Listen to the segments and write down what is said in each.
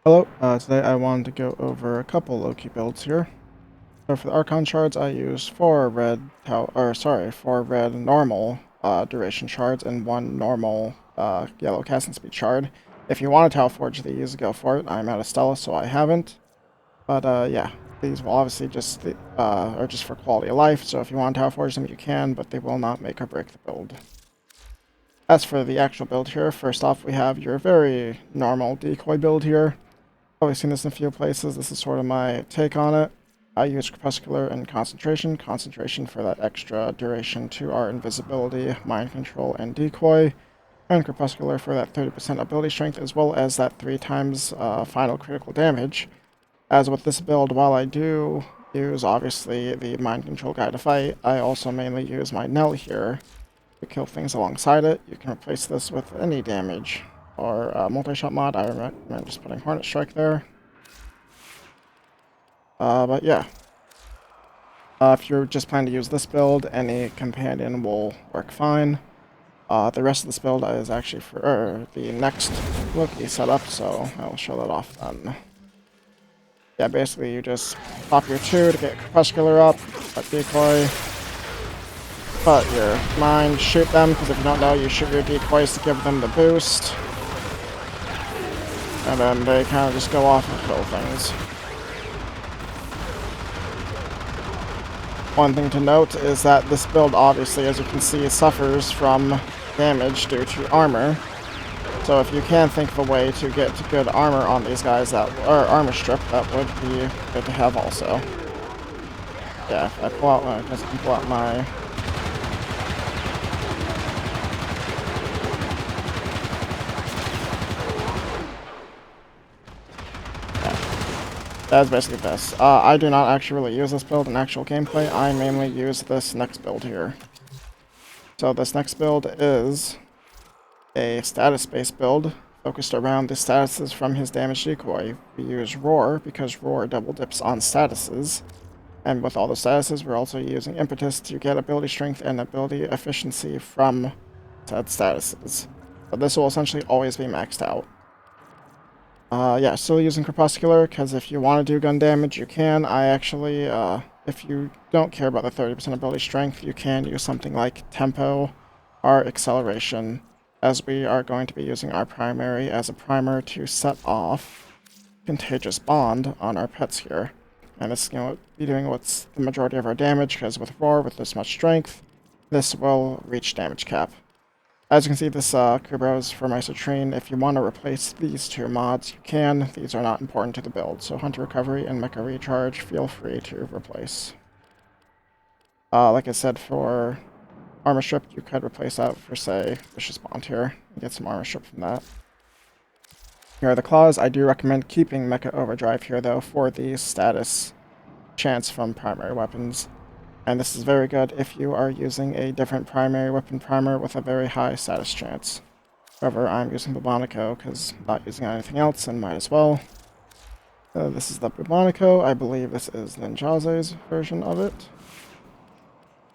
Hello, today I wanted to go over a couple Loki builds here. So for the Archon shards, I use four red normal duration shards and one normal yellow casting speed shard. If you want to Tau Forge these, go for it. I'm out of Stella, so I haven't. But yeah, these will obviously just are just for quality of life. So if you want to Tau Forge them, you can, but they will not make or break the build. As for the actual build here, first off, we have your very normal Decoy build here. Probably seen this in a few places. This is sort of my take on it. I use Crepuscular and Concentration. Concentration for that extra duration to our invisibility, mind control, and decoy. And Crepuscular for that 30% ability strength, as well as that 3 times final critical damage. As with this build, while I do use, obviously, the mind control guy to fight, I also mainly use my Nell here to kill things alongside it. You can replace this with any damage or multi-shot mod. I recommend just putting Hornet Strike there. But yeah, if you're just planning to use this build, any companion will work fine. The rest of this build is actually for the next Loki setup, so I'll show that off then. Yeah, basically you just pop your 2 to get Crepuscular up, put Decoy, put your Mind, shoot them, because if you don't know, you shoot your decoys to give them the boost. And then they kind of just go off and kill things. One thing to note is that this build, obviously, as you can see, suffers from damage due to armor. So if you can think of a way to get good armor on these guys, or armor strip, that would be good to have also. Yeah, if I pull out, I just can pull out my... That's basically this. I do not actually really use this build in actual gameplay. I mainly use this next build here. So this next build is a status-based build focused around the statuses from his damage decoy. We use Roar because Roar double dips on statuses. And with all the statuses, we're also using Impetus to get ability strength and ability efficiency from said statuses. But this will essentially always be maxed out. Yeah, still using Crepuscular, because if you want to do gun damage, you can. I actually, if you don't care about the 30% ability strength, you can use something like Tempo or Acceleration, as we are going to be using our primary as a primer to set off Contagious Bond on our pets here. And it's going to be doing what's the majority of our damage, because with Roar, with this much strength, this will reach damage cap. As you can see, this Kubro is for my Citrine. If you want to replace these 2 mods, you can. These are not important to the build, so Hunter Recovery and Mecha Recharge, feel free to replace. Like I said, for Armor Strip, you could replace that for, say, Vicious Bond here, and get some Armor Strip from that. Here are the claws. I do recommend keeping Mecha Overdrive here, though, for the status chance from primary weapons. And this is very good if you are using a different primary weapon primer with a very high status chance. However, I'm using Bubonico because I'm not using anything else and might as well. This is the Bubonico. I believe this is Ninjaze's version of it.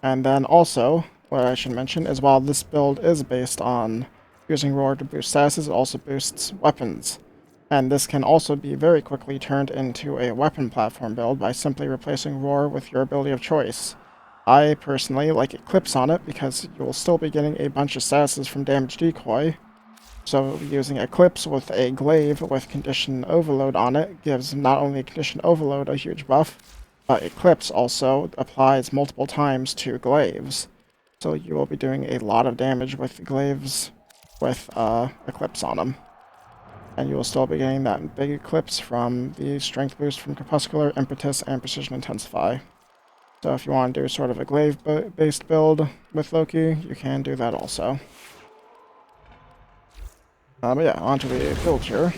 And then also, what I should mention is while this build is based on using Roar to boost statuses, it also boosts weapons. And this can also be very quickly turned into a weapon platform build by simply replacing Roar with your ability of choice. I personally like Eclipse on it because you will still be getting a bunch of statuses from damage decoy. So using Eclipse with a glaive with condition overload on it gives not only condition overload a huge buff, but Eclipse also applies multiple times to glaives. So you will be doing a lot of damage with glaives with Eclipse on them. And you will still be getting that big Eclipse from the strength boost from Crepuscular, Impetus, and Precision Intensify. So if you want to do sort of a glaive-based build with Loki, you can do that also. But yeah, onto the build here.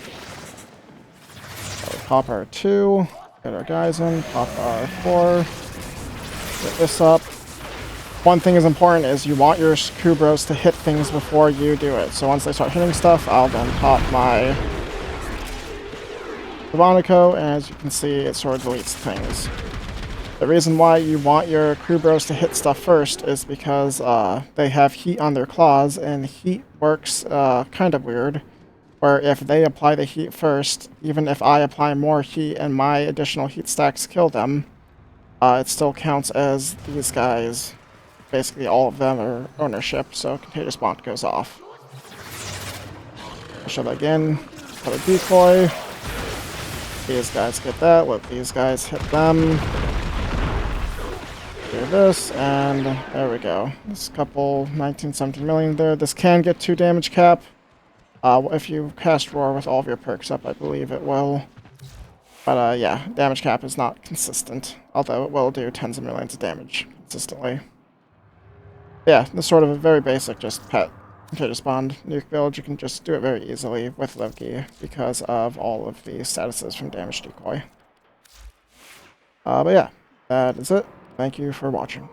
So pop our 2, get our guys in, pop our 4, get this up. One thing is important is you want your Kubros to hit things before you do it. So once they start hitting stuff, I'll then pop my Bubonico, and as you can see, it sort of deletes things. The reason why you want your Kubros to hit stuff first is because they have heat on their claws, and heat works kind of weird. where if they apply the heat first, even if I apply more heat and my additional heat stacks kill them, it still counts as these guys. Basically, all of them are ownership, so contagious bond goes off. I'll show that again. Put a decoy. These guys get that. Let these guys hit them. Do this, and there we go. This couple 19, 17 million there. This can get 2 damage cap. If you cast Roar with all of your perks up, I believe it will. But yeah, damage cap is not consistent, although it will do tens of millions of damage consistently. Yeah, this is sort of a very basic, just pet contagious bond nuke build. You can just do it very easily with Loki because of all of the statuses from damage decoy. But yeah, that is it. Thank you for watching.